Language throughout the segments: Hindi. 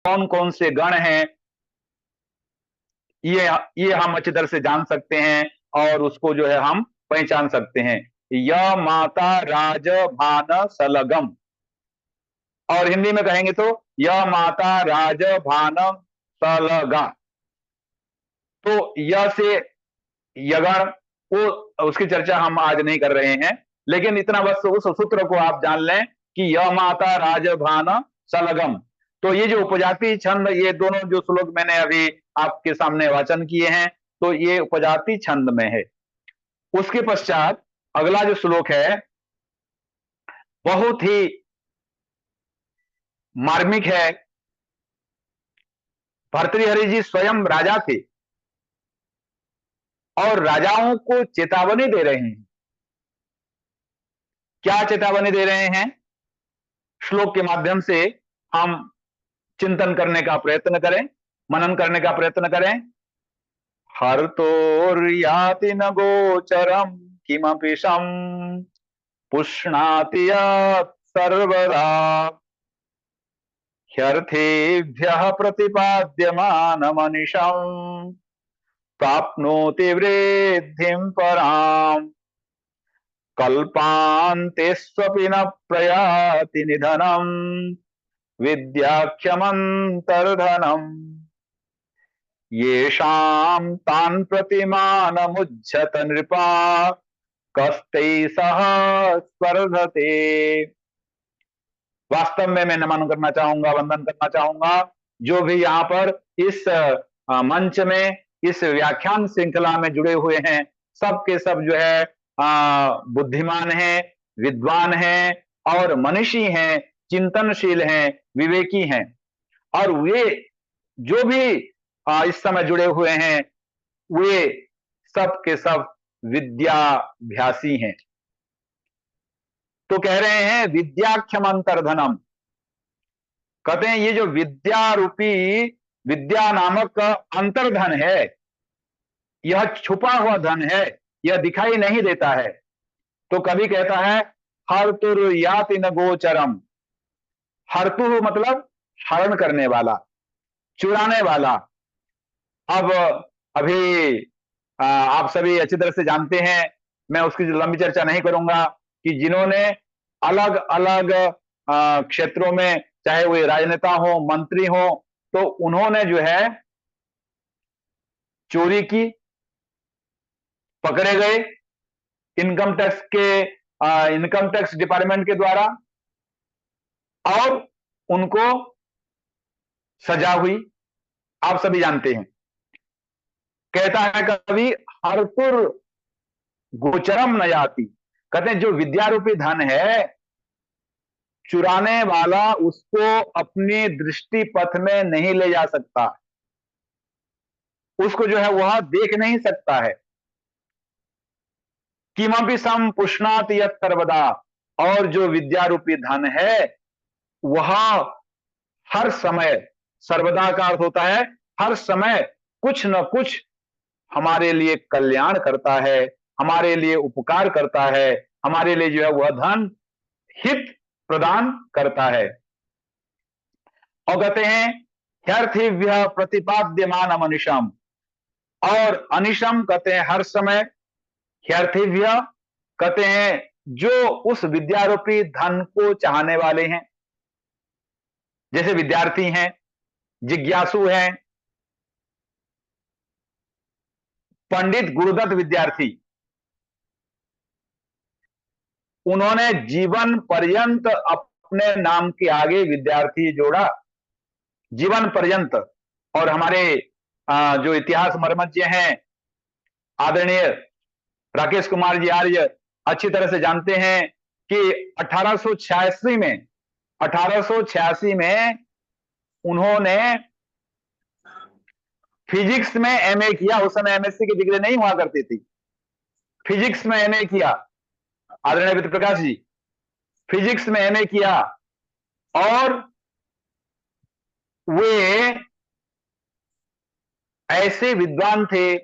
कौन कौन से गण हैं, ये हम अच्छी तरह से जान सकते हैं और उसको जो है हम पहचान सकते हैं। य माता राज भान सलगम, और हिंदी में कहेंगे तो य माता राज भान सलगा। तो य से यगण, वो उसकी चर्चा हम आज नहीं कर रहे हैं, लेकिन इतना बस उस सूत्र को आप जान लें कि य माता राज भान सलगम। तो ये जो उपजाति छंद, ये दोनों जो श्लोक मैंने अभी आपके सामने वाचन किए हैं, तो ये उपजाति छंद में है। उसके पश्चात अगला जो श्लोक है बहुत ही मार्मिक है। भर्तृहरि जी स्वयं राजा थे और राजाओं को चेतावनी दे रहे हैं। क्या चेतावनी दे रहे हैं, श्लोक के माध्यम से हम चिंतन करने का प्रयत्न करें, मनन करने का प्रयत्न करें। हर्तोर्याति न गोचरम किमपि शम पुष्णाति यत् सर्वदा ह्यर्थेभ्यः प्रतिपाद्यमानमनिशम् प्राप्नोति वृद्धिं पराम् कल्पान्तेष्वपि न प्रयाति निधनम् विद्याख्यमन्तर्धनम् येषां तान् प्रतिमानमुज्झत नृपा कस्तैः सह स्पर्धते। वास्तव में मैं नमन करना चाहूंगा, वंदन करना चाहूंगा जो भी यहाँ पर इस मंच में, इस व्याख्यान श्रृंखला में जुड़े हुए हैं, सब के सब जो है बुद्धिमान हैं, विद्वान हैं और मनीषी हैं, चिंतनशील हैं, विवेकी हैं। और वे जो भी इस समय जुड़े हुए हैं, वे सब के सब विद्याभ्यासी हैं। तो कह रहे हैं विद्याख्यम अंतर्धनम, कहते हैं ये जो विद्या रूपी, विद्या नामक अंतर्धन है, यह छुपा हुआ धन है, यह दिखाई नहीं देता है। तो कभी कहता है हर्तुर याति न गोचरम। हर्तु मतलब हरण करने वाला, चुराने वाला। अब अभी आप सभी अच्छी तरह से जानते हैं, मैं उसकी लंबी चर्चा नहीं करूंगा, कि जिन्होंने अलग अलग क्षेत्रों में, चाहे वो राजनेता हो, मंत्री हो, तो उन्होंने जो है चोरी की, पकड़े गए इनकम टैक्स के, इनकम टैक्स डिपार्टमेंट के द्वारा, और उनको सजा हुई, आप सभी जानते हैं। कहता है कभी हरपुर गोचरम न जाती, कहते हैं जो विद्यारूपी धन है, चुराने वाला उसको अपनी दृष्टि पथ में नहीं ले जा सकता, उसको जो है वह देख नहीं सकता है। किमपि सम पुष्णात यत् सर्वदा, और जो विद्यारूपी धन है वह हर समय, सर्वदा का अर्थ होता है हर समय, कुछ न कुछ हमारे लिए कल्याण करता है, हमारे लिए उपकार करता है, हमारे लिए जो है वह धन हित प्रदान करता है। और कहते हैं ह्यर्थिभ्य प्रतिपाद्यमान अनिशम, और अनिशम कहते हैं हर समय, ह्यर्थिभ्य कहते हैं जो उस विद्यारूपी धन को चाहने वाले हैं, जैसे विद्यार्थी हैं, जिज्ञासु हैं, पंडित गुरुदत्त विद्यार्थी, उन्होंने जीवन पर्यंत अपने नाम के आगे विद्यार्थी जोड़ा, जीवन पर्यंत। और हमारे जो इतिहास मर्मज्ञ हैं, आदरणीय राकेश कुमार जी आर्य, अच्छी तरह से जानते हैं कि 1886 में उन्होंने फिजिक्स में एमए किया। उस समय एमएससी की डिग्री नहीं हुआ करती थी, फिजिक्स में एमए किया आदरणीय वित्त प्रकाश जी, फिजिक्स में एमए किया। और वे ऐसे विद्वान थे,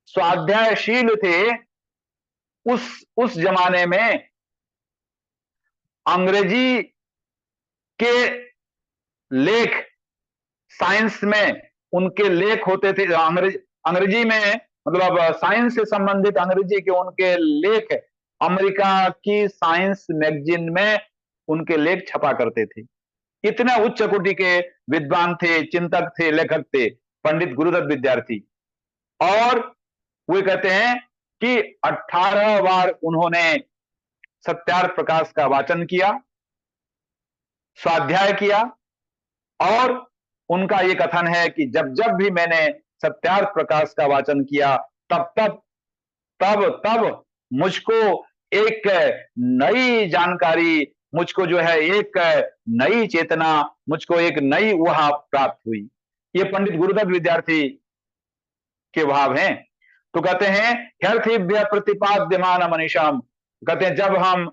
स्वाध्यायशील थे। उस जमाने में अंग्रेजी के लेख, साइंस में उनके लेख होते थे, अंग्रेजी में, मतलब साइंस से संबंधित अंग्रेजी के उनके लेख अमेरिका की साइंस मैगजीन में उनके लेख छपा करते थे। इतने उच्च कोटि के विद्वान थे, चिंतक थे, लेखक थे पंडित गुरुदत्त विद्यार्थी। और वे कहते हैं कि 18 बार उन्होंने सत्यार्थ प्रकाश का वाचन किया, स्वाध्याय किया, और उनका ये कथन है कि जब जब भी मैंने सत्यार्थ प्रकाश का वाचन किया तब मुझको एक नई जानकारी, मुझको जो है एक नई चेतना, मुझको एक नई ऊहा प्राप्त हुई। ये पंडित गुरुदत्त विद्यार्थी के भाव हैं। तो कहते हैं ह्यर्थिभ्य प्रतिपाद्यमान मनीषम, कहते हैं जब हम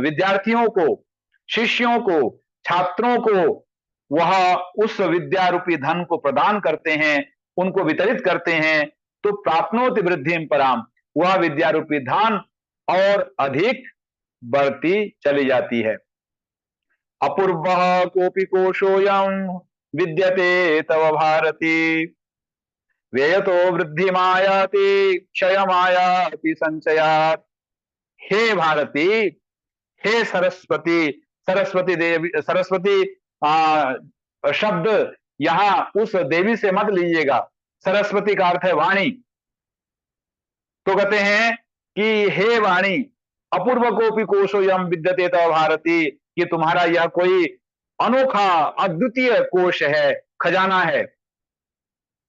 विद्यार्थियों को, शिष्यों को, छात्रों को वह उस विद्या रूपी धन को प्रदान करते हैं, उनको वितरित करते हैं, तो प्राप्नोति वृद्धिम पराम, वह विद्या रूपी धन और अधिक बढ़ती चली जाती है। अपूर्व कोपि कोशोऽयं विद्यते तव भारती, व्ययतो वृद्धिमायाति क्षयमायाति संचयात्। हे भारती, हे सरस्वती, सरस्वती देवी, सरस्वती शब्द यहां उस देवी से मत लीजिएगा, सरस्वती का अर्थ है वाणी। तो कहते हैं कि हे वाणी, अपूर्व कोपि कोशो यम विद्यते तव भारती, कि तुम्हारा यह कोई अनोखा अद्वितीय कोश है, खजाना है।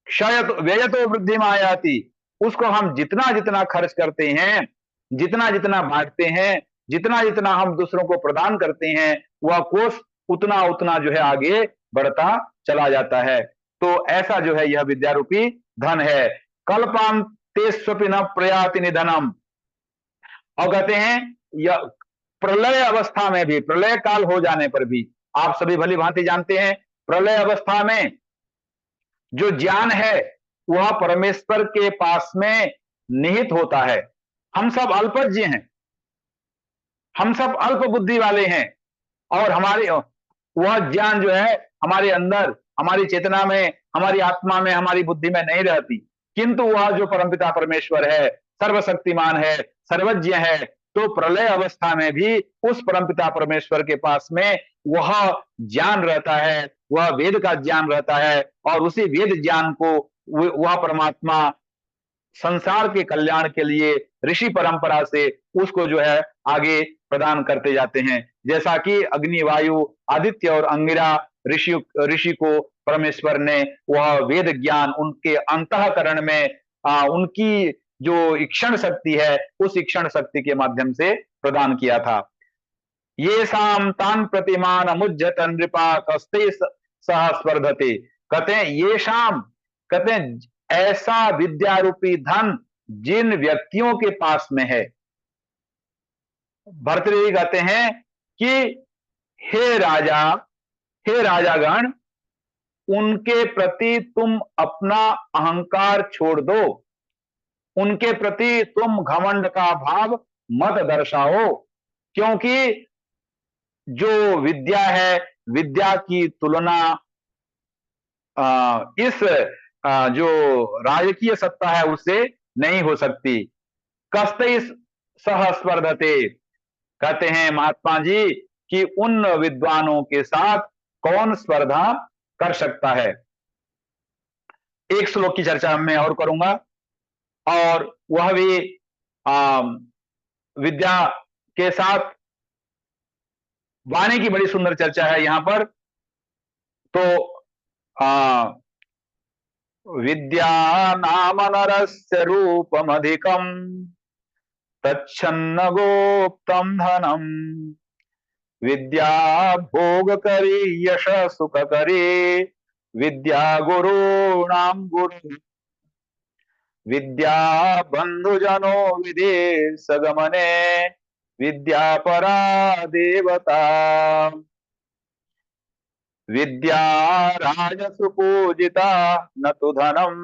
क्षयत व्ययतो वृद्धि मायाति, उसको हम जितना जितना खर्च करते हैं, जितना जितना बांटते हैं, जितना जितना हम दूसरों को प्रदान करते हैं, वह कोष उतना उतना जो है आगे बढ़ता चला जाता है। तो ऐसा जो है यह विद्यारूपी धन है। कल्पांतेष्वपि न प्रयाति निधनम, और कहते हैं यह प्रलय अवस्था में भी, प्रलय काल हो जाने पर भी, आप सभी भली भांति जानते हैं प्रलय अवस्था में जो ज्ञान है वह परमेश्वर के पास में निहित होता है। हम सब अल्पज्ञ हैं, हम सब अल्प बुद्धि वाले हैं, और हमारे वह ज्ञान जो है हमारे अंदर, हमारी चेतना में, हमारी आत्मा में, हमारी बुद्धि में नहीं रहती। किंतु वह जो परमपिता परमेश्वर है, सर्वशक्तिमान है, सर्वज्ञ है, तो प्रलय अवस्था में भी उस परमपिता परमेश्वर के पास में वह ज्ञान रहता है, वह वेद का ज्ञान रहता है, और उसी वेद ज्ञान को वह परमात्मा संसार के कल्याण के लिए ऋषि परंपरा से उसको जो है आगे प्रदान करते जाते हैं। जैसा कि अग्नि, वायु, आदित्य और अंगिरा ऋषि को परमेश्वर ने वह वेद ज्ञान उनके अंतःकरण में उनकी जो इक्षण शक्ति है, उस इक्षण शक्ति के माध्यम से प्रदान किया था। ये शाम तान प्रतिमान मुज्जत नृपा कस्ते सह स्पर्धते, कहते हैं ये शाम, कहते हैं ऐसा विद्यारूपी धन जिन व्यक्तियों के पास में है। भर्तृहरि कहते हैं कि हे राजा, हे राजागण, उनके प्रति तुम अपना अहंकार छोड़ दो, उनके प्रति तुम घमंड का भाव मत दर्शाओ, क्योंकि जो विद्या है, विद्या की तुलना इस जो राजकीय सत्ता है उससे नहीं हो सकती। कस्ते सह स्पर्धते, कहते हैं महात्मा जी कि उन विद्वानों के साथ कौन स्पर्धा कर सकता है। एक श्लोक की चर्चा मैं और करूंगा, और वह भी विद्या के साथ वाणी की बड़ी सुंदर चर्चा है यहां पर। तो विद्या नाम नरस्य रूपमधिकम तच्छन्न गोप्तम धनम, विद्या भोग करी यश सुख करी, विद्या गुरुणाम गुरु, विद्या बंधुजनो विदेश गमने, विद्या परा देवता, विद्या राजसु पूजिता न तु धनम,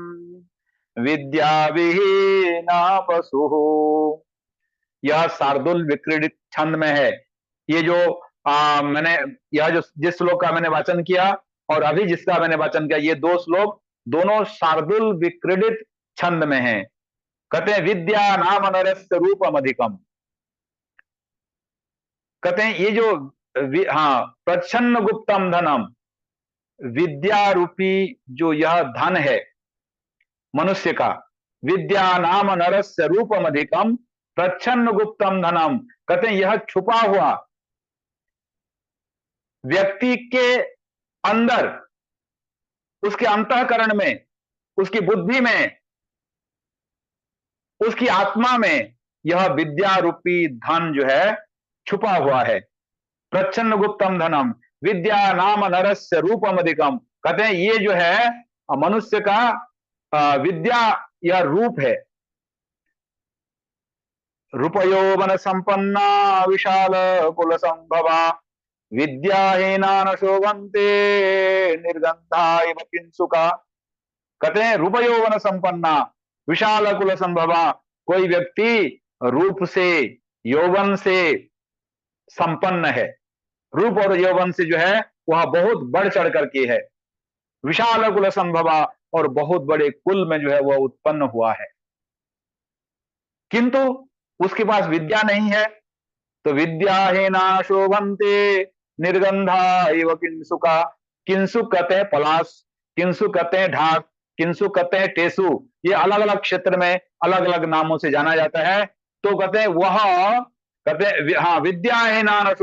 विद्या विहीना पशु। यह शार्दुल विक्रीडित छंद में है। ये जो मैंने यह जो जिस श्लोक का मैंने वाचन किया और अभी जिसका मैंने वाचन किया, ये दो श्लोक दोनों शार्दुल विक्रीडित छंद में हैं। कहते हैं विद्या नाम नरस्य रूपम अधिकम। कहते हैं ये जो हाँ, प्रच्छन्न गुप्तम धनम, विद्या रूपी जो यह धन है मनुष्य का, विद्या नाम नरस्य रूपम अधिकम प्रच्छन्न गुप्तम धनम। कहते हैं यह छुपा हुआ व्यक्ति के अंदर, उसके अंतःकरण में, उसकी बुद्धि में, उसकी आत्मा में यह विद्या रूपी धन जो है छुपा हुआ है। प्रच्छन्न गुप्तम धनम विद्या नाम नरस्य रूपम अधिकम। कहते हैं ये जो है मनुष्य का विद्या, यह रूप है। रूपयौवन संपन्ना विशाल कुल संभवा विद्याहीना न शोभन्ते निर्गंधा इव किंसुका। कहते हैं रूपयौवन संपन्ना विशाल कुल संभवा, कोई व्यक्ति रूप से, यौवन से संपन्न है, रूप और यौवन से जो है वह बहुत बढ़ चढ़ करके है। विशाल कुल संभवा, और बहुत बड़े कुल में जो है वह उत्पन्न हुआ है, किंतु उसके पास विद्या नहीं है। तो विद्याहीना शोभन्ते निर्गंधा एव किंसुका। किंसुक कहते हैं पलाश, किंसुक कहते हैं ढाक, किंसुक कहते हैं टेसु। ये अलग अलग क्षेत्र में अलग अलग नामों से जाना जाता है। तो कहते हैं वह, कहते हैं हाँ, विद्याहीना न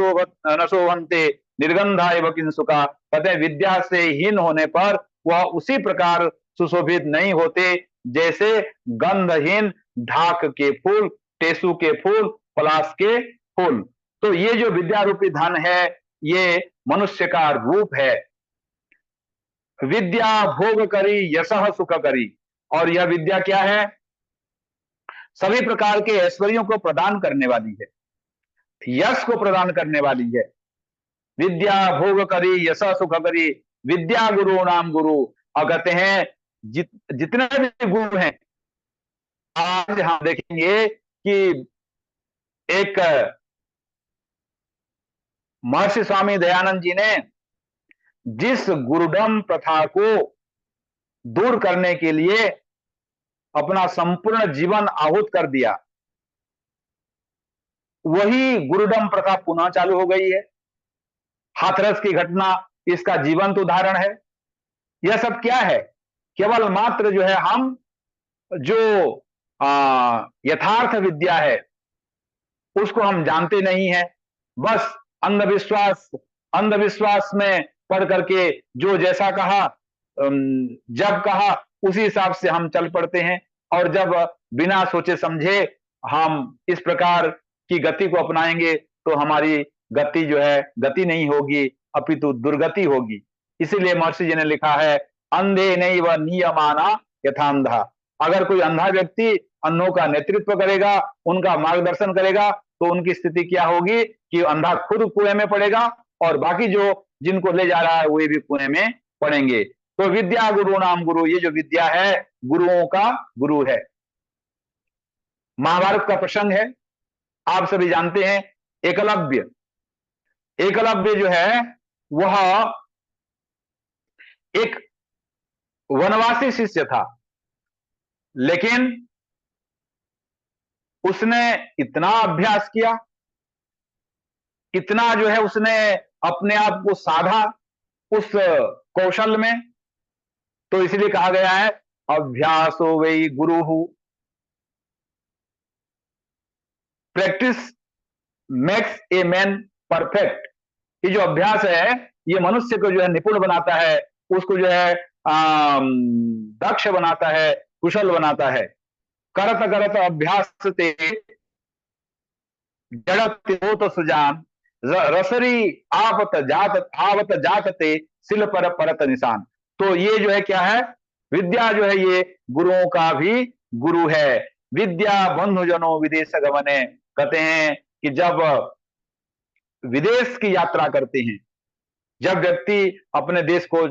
शोभन्ते निर्गंधा एव किंसुका। कहते हैं विद्या से हीन होने पर वह उसी प्रकार सुशोभित नहीं होते जैसे गंधहीन ढाक के फूल, टेसु के फूल, पलाश के फूल। तो ये जो विद्या रूपी धन है ये मनुष्य का रूप है। विद्या भोग करी यशः सुख करी। और यह विद्या क्या है? सभी प्रकार के ऐश्वर्यों को प्रदान करने वाली है, यश को प्रदान करने वाली है। विद्या भोग करी यशः सुख करी विद्या गुरु नाम गुरु। और कहते हैं जितने भी गुरु हैं, आज हम देखेंगे कि एक महर्षि स्वामी दयानंद जी ने जिस गुरुडम प्रथा को दूर करने के लिए अपना संपूर्ण जीवन आहूत कर दिया, वही गुरुडम प्रथा पुनः चालू हो गई है। हाथरस की घटना इसका जीवंत उदाहरण है। यह सब क्या है? केवल मात्र जो है हम जो यथार्थ विद्या है उसको हम जानते नहीं है। बस अंधविश्वास में पढ़ करके जो जैसा कहा, जब कहा उसी हिसाब से हम चल पड़ते हैं। और जब बिना सोचे समझे हम इस प्रकार की गति को अपनाएंगे तो हमारी गति जो है गति नहीं होगी, अपितु दुर्गति होगी। इसीलिए महर्षि जी ने लिखा है अंधे नैव नियमाना यथांधा। अगर कोई अंधा व्यक्ति अंधों का नेतृत्व करेगा, उनका मार्गदर्शन करेगा, तो उनकी स्थिति क्या होगी कि अंधा खुद कुएं में पड़ेगा और बाकी जो जिनको ले जा रहा है वे भी कुएं में पड़ेंगे। तो विद्या गुरु नाम गुरु, ये जो विद्या है गुरुओं का गुरु है। महाभारत का प्रसंग है, आप सभी जानते हैं। एकलव्य जो है वह एक वनवासी शिष्य था, लेकिन उसने इतना अभ्यास किया, इतना जो है उसने अपने आप को साधा उस कौशल में, तो इसलिए कहा गया है अभ्यासो वै गुरु। Practice makes a man perfect. ये जो अभ्यास है ये मनुष्य को जो है निपुण बनाता है, उसको जो है दक्ष बनाता है, कुशल बनाता है। करत करत अभ्यास ते जड़त तो सुजान रसरी आवत जात ते सिल पर परत निशान। तो ये जो है क्या है? विद्या जो है ये गुरुओं का भी गुरु है। विद्या बंधु जनो विदेश गमने। कहते हैं कि जब विदेश की यात्रा करते हैं, जब व्यक्ति अपने देश को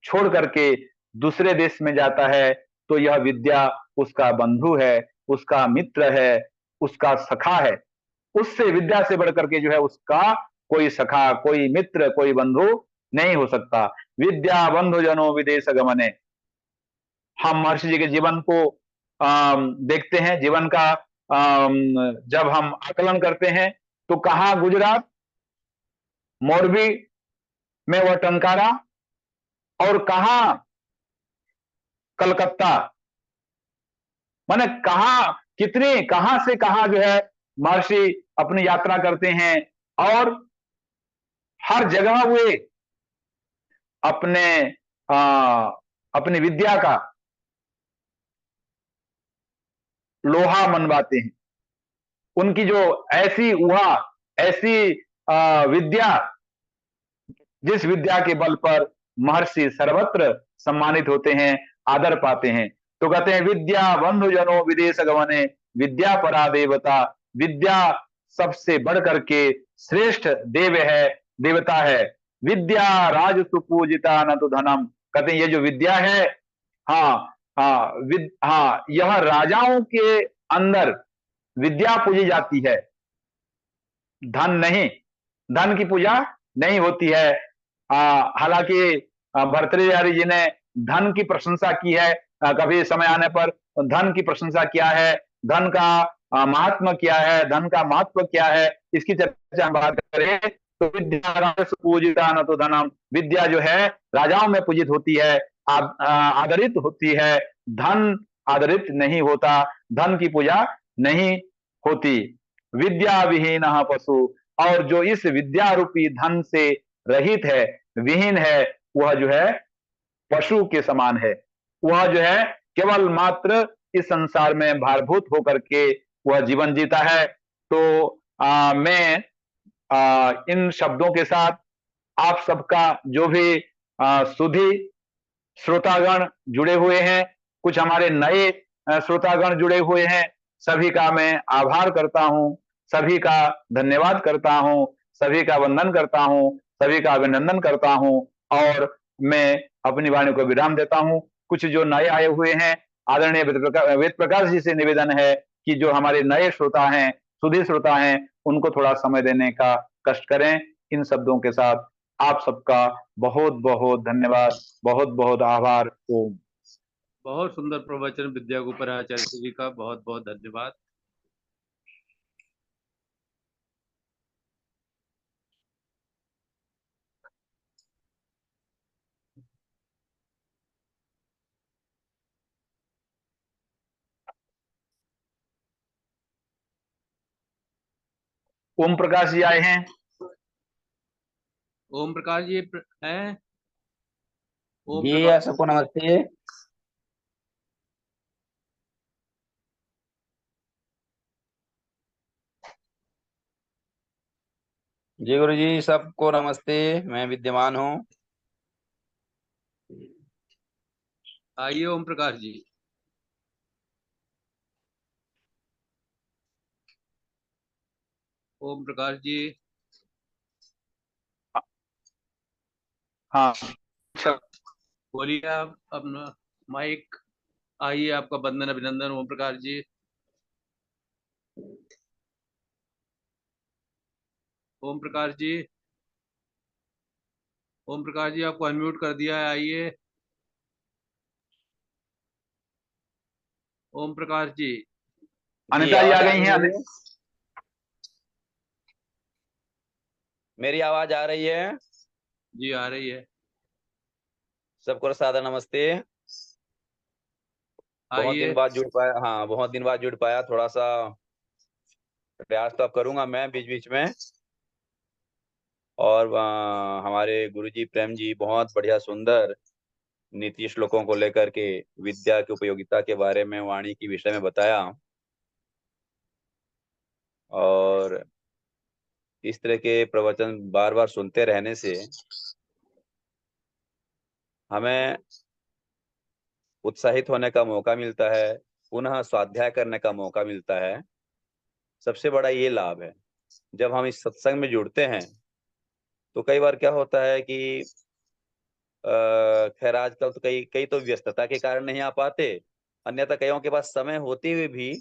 छोड़ करके दूसरे देश में जाता है, तो यह विद्या उसका बंधु है, उसका मित्र है, उसका सखा है। उससे विद्या से बढ़ करके जो है उसका कोई सखा, कोई मित्र, कोई बंधु नहीं हो सकता। विद्या बंधु जनो विदेश गमने। हम महर्षि जी के जीवन को देखते हैं, जीवन का जब हम आकलन करते हैं तो कहाँ गुजरात, मोरबी में वह टंकारा, और कहाँ कलकत्ता, माने कहाँ कितने, कहां से कहां जो है महर्षि अपनी यात्रा करते हैं, और हर जगह वे अपने अपनी विद्या का लोहा मनवाते हैं। उनकी जो ऐसी उहा, ऐसी विद्या, जिस विद्या के बल पर महर्षि सर्वत्र सम्मानित होते हैं, आदर पाते हैं। तो कहते हैं विद्या बंधु जनो विदेश गमने, विद्या परा देवता। विद्या सबसे बढ़ करके श्रेष्ठ देव है, देवता है। विद्या राज सुपूजिता न तो धनम। कहते हैं ये जो विद्या है, हाँ हाँ, हाँ, यह राजाओं के अंदर विद्या पूजी जाती है, धन नहीं, धन की पूजा नहीं होती है। हालांकि भर्तृहरि जी ने धन की प्रशंसा की है, कभी समय आने पर धन की प्रशंसा किया है, धन का महात्मा क्या है, धन का महत्व क्या है, इसकी चर्चा हम बात करें तो विद्या पूजिता न तो धनम। विद्या जो है राजाओं में पूजित होती है, आदरित होती है, धन आदरित नहीं होता, धन की पूजा नहीं होती। विद्या विहीन पशु, और जो इस विद्या रूपी धन से रहित है, विहीन है, वह जो है पशु के समान है। वह जो है केवल मात्र इस संसार में भारभूत होकर के वह जीवन जीता है। तो मैं इन शब्दों के साथ आप सबका जो भी सुधी श्रोतागण जुड़े हुए हैं, कुछ हमारे नए श्रोतागण जुड़े हुए हैं, सभी का मैं आभार करता हूं, सभी का धन्यवाद करता हूं, सभी का वंदन करता हूं, सभी का अभिनंदन करता हूं, और मैं अपनी वाणी को विराम देता हूं। कुछ जो नए आए हुए हैं, आदरणीय वेद प्रकाश जी से निवेदन है कि जो हमारे नए श्रोता हैं, सुधी श्रोता हैं, उनको थोड़ा समय देने का कष्ट करें। इन शब्दों के साथ आप सबका बहुत बहुत धन्यवाद, बहुत बहुत आभार। ओम। बहुत सुंदर प्रवचन विद्या गोपर आचार्य जी का, बहुत बहुत धन्यवाद। ओम प्रकाश जी आए हैं। ओम प्रकाश जी हैं? ओम जी प्रकाश सबको नमस्ते। जी गुरु जी, सबको नमस्ते। मैं विद्यमान हूँ। आइए ओम प्रकाश जी। ओम प्रकाश जी। हाँ, बोलिए आप अपना माइक। आइए, आपका बंदन अभिनंदन ओम प्रकाश जी। ओम प्रकाश जी, ओम प्रकाश जी आपको अनम्यूट कर दिया है, आइए। ओम प्रकाश जी। जी अनिता जी आ आवाज आ गई रही हैं। है? मेरी आवाज आ रही है? जी आ रही है। सबको सादर नमस्ते। बहुत दिन आइए। बाद जुड़ पाया। हाँ, बहुत दिन बाद जुड़ पाया। थोड़ा सा प्रयास तो अब करूंगा मैं बीच बीच में। और हमारे गुरुजी प्रेम जी बहुत बढ़िया सुंदर नीति श्लोकों को लेकर के विद्या की उपयोगिता के बारे में, वाणी की विषय में बताया। और इस तरह के प्रवचन बार बार सुनते रहने से हमें उत्साहित होने का मौका मिलता है, पुनः स्वाध्याय करने का मौका मिलता है। सबसे बड़ा ये लाभ है। जब हम इस सत्संग में जुड़ते हैं तो कई बार क्या होता है कि खैर आजकल तो कई कई तो व्यस्तता के कारण नहीं आ पाते, अन्यथा कईयों के पास समय होते हुए भी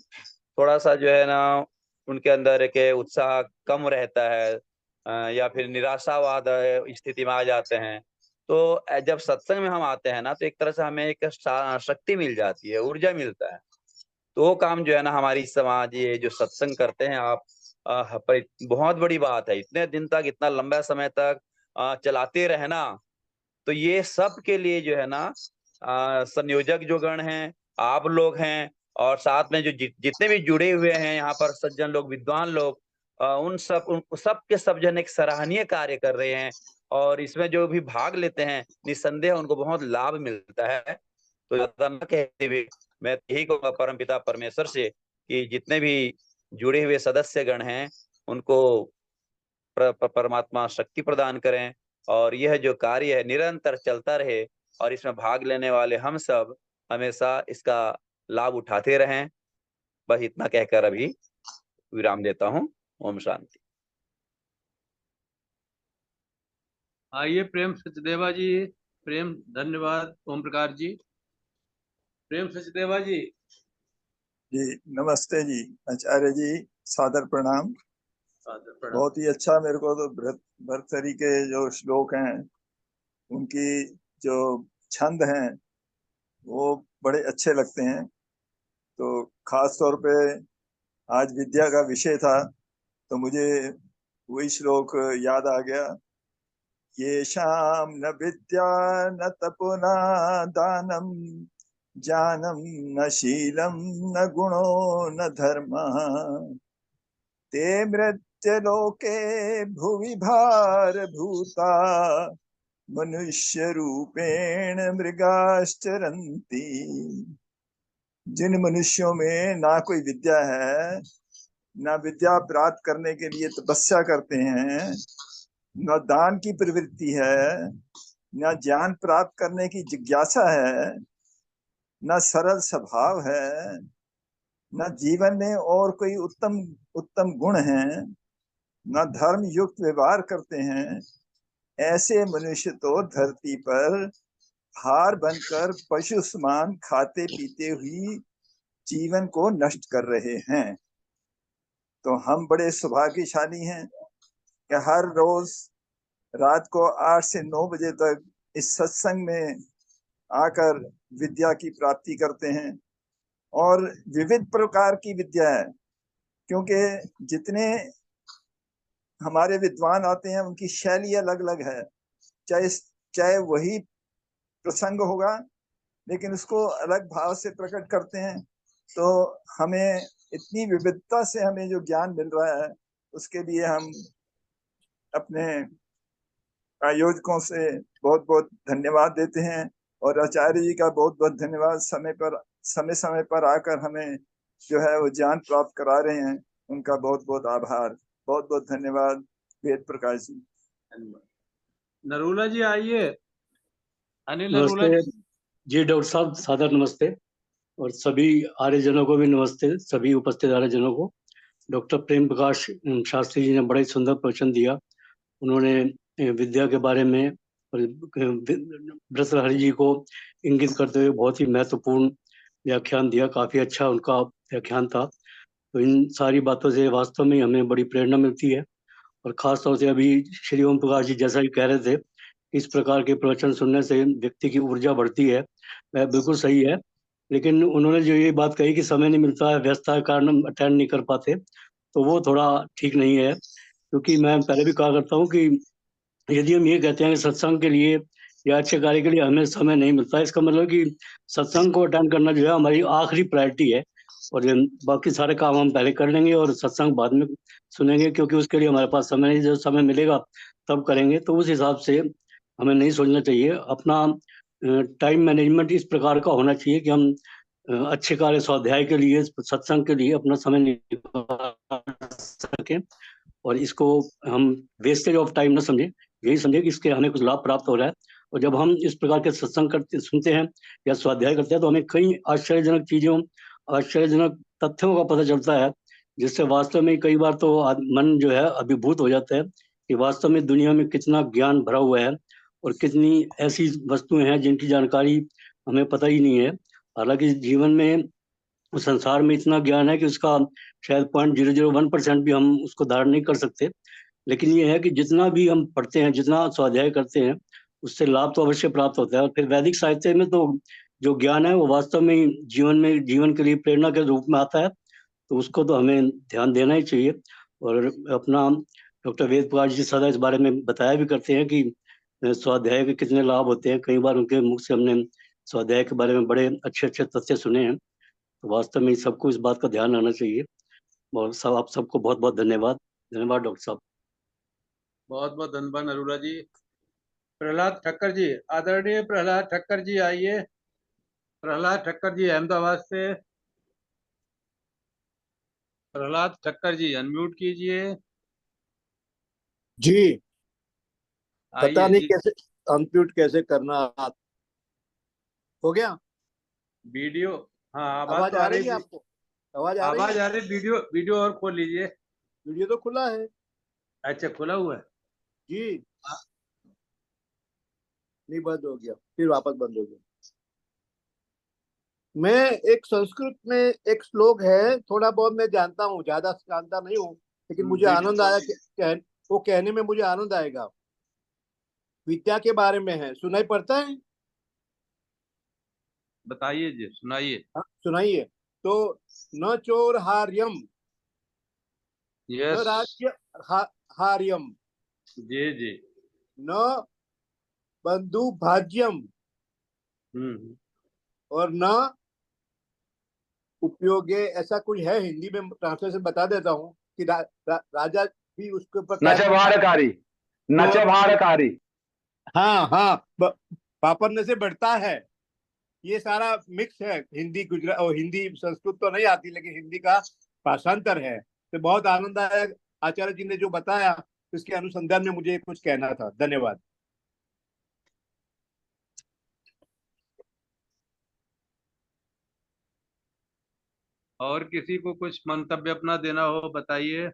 थोड़ा सा जो है ना, उनके अंदर एक उत्साह कम रहता है। या फिर निराशावाद स्थिति में आ जाते हैं। तो जब सत्संग में हम आते हैं ना, तो एक तरह से हमें एक शक्ति मिल जाती है, ऊर्जा मिलता है। तो वो काम जो है ना, हमारी समाज ये जो सत्संग करते हैं आप, बहुत बड़ी बात है। इतने दिन तक, इतना लंबा समय तक चलाते रहना, तो ये सब के लिए जो है ना, संयोजक जो गण हैं, आप लोग हैं, और साथ में जो जितने भी जुड़े हुए हैं यहाँ पर सज्जन लोग, विद्वान लोग, उन सब के सब जन एक सराहनीय कार्य कर रहे हैं। और इसमें जो भी भाग लेते हैं, निस्संदेह उनको बहुत लाभ मिलता है। तो ज्यादा न कहते हुए मैं यही कहूँगा परमपिता परमेश्वर से कि जितने भी जुड़े हुए सदस्य गण हैं, उनको परमात्मा शक्ति प्रदान करें, और यह जो कार्य है निरंतर चलता रहे, और इसमें भाग लेने वाले हम सब हमेशा इसका लाभ उठाते रहें। बस इतना कहकर अभी विराम देता हूँ। ओम शांति। आइए प्रेम सचदेवा जी, प्रेम, धन्यवाद ओम प्रकाश जी। प्रेम सचदेवा जी। जी नमस्ते जी, आचार्य जी सादर प्रणाम। बहुत ही अच्छा, मेरे को तो भर्तृहरि के जो श्लोक हैं, उनकी जो छंद हैं, वो बड़े अच्छे लगते हैं। तो खास तौर पे आज विद्या का विषय था, तो मुझे वही श्लोक याद आ गया। येषां न विद्या न तपो न दानं, ज्ञानं न शीलं न गुणो न धर्मः, ते मृत्युलोके भुवि भारभूता, मनुष्य रूपेण मृगाश्चरन्ति। जिन मनुष्यों में ना कोई विद्या है, ना विद्या प्राप्त करने के लिए तपस्या करते हैं, न दान की प्रवृत्ति है, न ज्ञान प्राप्त करने की जिज्ञासा है, न सरल स्वभाव है, न जीवन में और कोई उत्तम उत्तम गुण है, न धर्म युक्त व्यवहार करते हैं, ऐसे मनुष्य तो धरती पर हार बनकर पशु समान खाते पीते हुई जीवन को नष्ट कर रहे हैं। तो हम बड़े सौभाग्यशाली हैं कि हर रोज रात को 8 से 9 बजे तक इस सत्संग में आकर विद्या की प्राप्ति करते हैं। और विविध प्रकार की विद्या है, क्योंकि जितने हमारे विद्वान आते हैं उनकी शैली अलग अलग है। चाहे वही प्रसंग होगा, लेकिन उसको अलग भाव से प्रकट करते हैं। तो हमें इतनी विविधता से हमें जो ज्ञान मिल रहा है, उसके लिए हम अपने आयोजकों से बहुत बहुत धन्यवाद देते हैं। और आचार्य जी का बहुत बहुत धन्यवाद, समय समय पर आकर हमें जो है वो ज्ञान प्राप्त करा रहे हैं। उनका बहुत बहुत आभार, बहुत बहुत धन्यवाद। वेद प्रकाश जी। नरूला जी आइए। अनिल नरूला नमस्ते जी डॉक्टर साहब, सादर नमस्ते। और सभी आर्यजनों को भी नमस्ते, सभी उपस्थित आर्यजनों को। डॉक्टर प्रेम प्रकाश शास्त्री जी ने बड़ा ही सुंदर प्रवचन दिया। उन्होंने विद्या के बारे में और भर्तृहरि जी को इंगित करते हुए बहुत ही महत्वपूर्ण व्याख्यान दिया। काफ़ी अच्छा उनका व्याख्यान था। तो इन सारी बातों से वास्तव में हमें बड़ी प्रेरणा मिलती है। और ख़ास तौर से अभी श्री ओम प्रकाश जी जैसा कि कह रहे थे, इस प्रकार के प्रवचन सुनने से व्यक्ति की ऊर्जा बढ़ती है, वह बिल्कुल सही है। लेकिन उन्होंने जो ये बात कही कि समय नहीं मिलता है, व्यस्तता के कारण हम अटेंड नहीं कर पाते, तो वो थोड़ा ठीक नहीं है। क्योंकि मैं पहले भी कहा करता हूँ कि यदि हम ये कहते हैं कि सत्संग के लिए या अच्छे कार्य के लिए हमें समय नहीं मिलता, इसका मतलब कि सत्संग को अटेंड करना जो है हमारी आखिरी प्रायोरिटी है। और बाकी सारे काम हम पहले कर लेंगे और सत्संग बाद में सुनेंगे, क्योंकि उसके लिए हमारे पास समय नहीं। जब समय मिलेगा तब करेंगे। तो उस हिसाब से हमें नहीं सोचना चाहिए। अपना टाइम मैनेजमेंट इस प्रकार का होना चाहिए कि हम अच्छे कार्य स्वाध्याय के लिए, सत्संग के लिए अपना समय निकाल सकें, और इसको हम वेस्टेज ऑफ टाइम न समझें। यही समझें कि इसके हमें कुछ लाभ प्राप्त हो रहा है। और जब हम इस प्रकार के सत्संग सुनते हैं या स्वाध्याय करते हैं, तो हमें कई आश्चर्यजनक चीज़ों, आश्चर्यजनक तथ्यों का पता चलता है, जिससे वास्तव में कई बार तो मन जो है अभिभूत हो जाता है कि वास्तव में दुनिया में कितना ज्ञान भरा हुआ है और कितनी ऐसी वस्तुएं हैं जिनकी जानकारी हमें पता ही नहीं है। हालांकि जीवन में, संसार में इतना ज्ञान है कि उसका शायद 0.001% भी हम उसको धारण नहीं कर सकते। लेकिन ये है कि जितना भी हम पढ़ते हैं, जितना स्वाध्याय करते हैं, उससे लाभ तो अवश्य प्राप्त होता है। और फिर वैदिक साहित्य में तो जो ज्ञान है वो वास्तव में जीवन के लिए प्रेरणा के रूप में आता है, तो उसको तो हमें ध्यान देना ही चाहिए। और अपना डॉक्टर वेद प्रकाश जी सदा इस बारे में बताया भी करते हैं कि स्वाध्याय के कितने लाभ होते हैं। कई बार उनके मुख से हमने स्वाध्याय के बारे में बड़े अच्छे अच्छे तथ्य सुने हैं। तो वास्तव में सबको इस बात का ध्यान रखना चाहिए। और आप सबको बहुत बहुत धन्यवाद। धन्यवाद डॉक्टर साहब। बहुत बहुत धन्यवाद अरोड़ा जी। प्रहलाद ठक्कर जी, आदरणीय प्रहलाद ठक्कर जी आइए। प्रहलाद ठक्कर जी अहमदाबाद से। प्रहलाद ठक्कर जी अनम्यूट कीजिए। जी पता आइए नहीं जी। कैसे अनम्यूट कैसे करना। हो गया? वीडियो, हाँ आवाज आवाज तो आ आ रही रही है थी। आपको? आवाज आ रही आवाज है? आ रही, वीडियो वीडियो और खोल लीजिए। वीडियो तो खुला है अच्छा खुला हुआ है जी। नहीं, बंद हो गया, फिर वापस बंद हो गया। मैं एक संस्कृत में एक श्लोक है, थोड़ा बहुत मैं जानता हूँ, ज्यादा जानता नहीं हूँ, लेकिन मुझे वीडियो आनंद आया वो कहने में मुझे आनंद आएगा। विद्या के बारे में है, सुनाई पड़ता है? बताइए जी, सुनाइए। हाँ, सुनाइए। तो न चोर हार्यम, न यस राज्य हार्यम, जी जी। न बंधु भाज्यम, और न उपयोगे। ऐसा कुछ है, हिंदी में ट्रांसलेशन बता देता हूँ कि राजा भी उसके ऊपर नचभारकारी, नचभारकारी। हाँ हाँ, पापरने से बढ़ता है। ये सारा मिक्स है, हिंदी गुजरात और हिंदी संस्कृत तो नहीं आती, लेकिन हिंदी का भाषांतर है। तो बहुत आनंद आया आचार्य जी ने जो बताया, इसके अनुसंधान में मुझे कुछ कहना था। धन्यवाद। और किसी को कुछ मंतव्य अपना देना हो बताइए।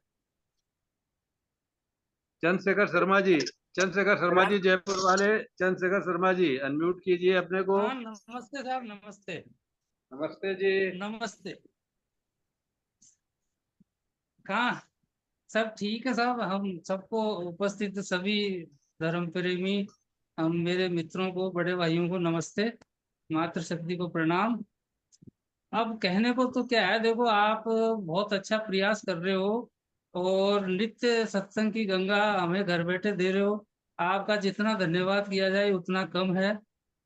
चंद्रशेखर शर्मा जी, चंद्रशेखर शर्मा जी जयपुर वाले, चंद्रशेखर शर्मा जी अनम्यूट कीजिए अपने को। हाँ नमस्ते साहब, नमस्ते। नमस्ते जी। नमस्ते। कहाँ सब ठीक है साहब? हम सबको उपस्थित सभी धर्म प्रेमी, हम मेरे मित्रों को, बड़े भाइयों को नमस्ते, मातृशक्ति को प्रणाम। अब कहने को तो क्या है, देखो आप बहुत अच्छा प्रयास कर रहे हो और नित्य सत्संग की गंगा हमें घर बैठे दे रहे हो। आपका जितना धन्यवाद किया जाए उतना कम है।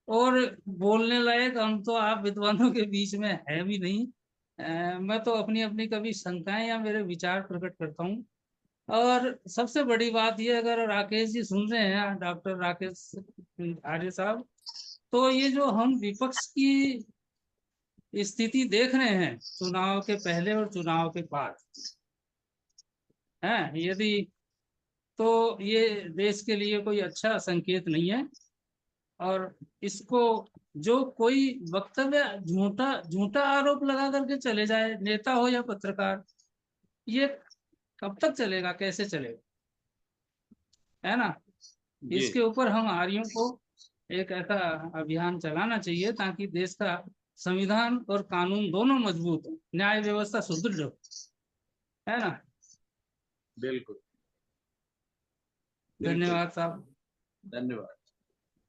और बोलने लायक हम तो आप विद्वानों के बीच में है भी नहीं। मैं तो अपनी अपनी कभी शंकाएं या मेरे विचार प्रकट करता हूँ। और सबसे बड़ी बात ये, अगर राकेश जी सुन रहे हैं, डॉक्टर राकेश आर्य साहब, तो ये जो हम विपक्ष की स्थिति देख रहे हैं चुनाव के पहले और चुनाव के बाद, है यदि, तो ये देश के लिए कोई अच्छा संकेत नहीं है। और इसको जो कोई वक्तव्य झूठा झूठा आरोप लगा करके चले जाए, नेता हो या पत्रकार, ये कब तक चलेगा, कैसे चलेगा, है ना? इसके ऊपर हम आर्यों को एक ऐसा अभियान चलाना चाहिए ताकि देश का संविधान और कानून दोनों मजबूत हो, न्याय व्यवस्था सुदृढ़ हो, है ना? बिल्कुल। धन्यवाद साहब। धन्यवाद।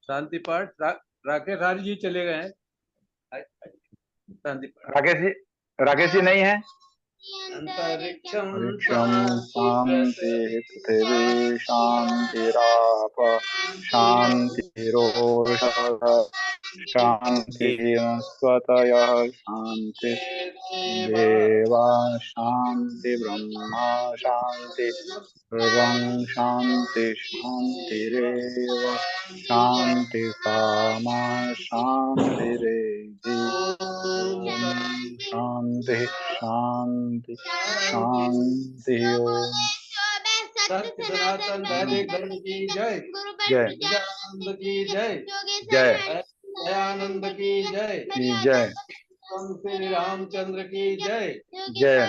शांति पाठ राकेश आर्य जी चले गए हैं। शांति पाठ राकेश जी नहीं है। अंतरिक्षं शांति पृथिवी शांतिराप शांतिरोषधः शांतिरस्वतयः शांति देवा शांति ब्रह्मा शांति सर्वं शांति शांतिरेव शांति सामा शांतिरेधि शांति शांति शांति ओम। सत्य सनातन वैदिक धर्म की जय। जय आनंद की जय। जय दयानंद की जय। जय श्री रामचंद्र की जय। जय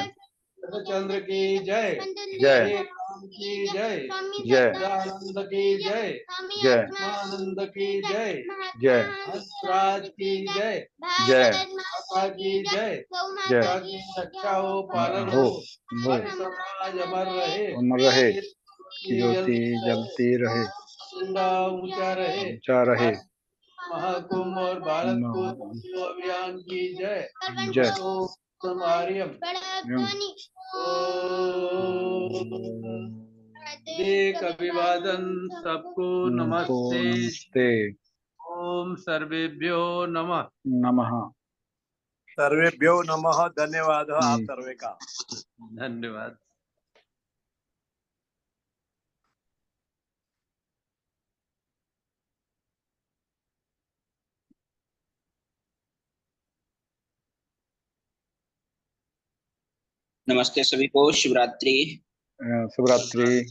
चंद्र की जय। जय राम की जय। जय आनंद की जय। जय आनंद की जय। जय हंसराज की जय। जय माता की जय। जय की रक्षा हो, पालन हो हो, हर समाज अमर रहे। अमर रहे। की ज्योति जलती रहे, झंडा ऊंचा रहे, ऊंचा रहे। महाकुंभ और भारत कुंभ अभियान की जय। जय। समारियम देख अभिवादन सबको नमस्ते। नमस्ते। ओम सर्वेभ्यो नमः। नमः। सर्वेभ्यो नमः। धन्यवाद आप सर्वे का। धन्यवाद। नमस्ते सभी को। शिवरात्रि। शुभ रात्रि।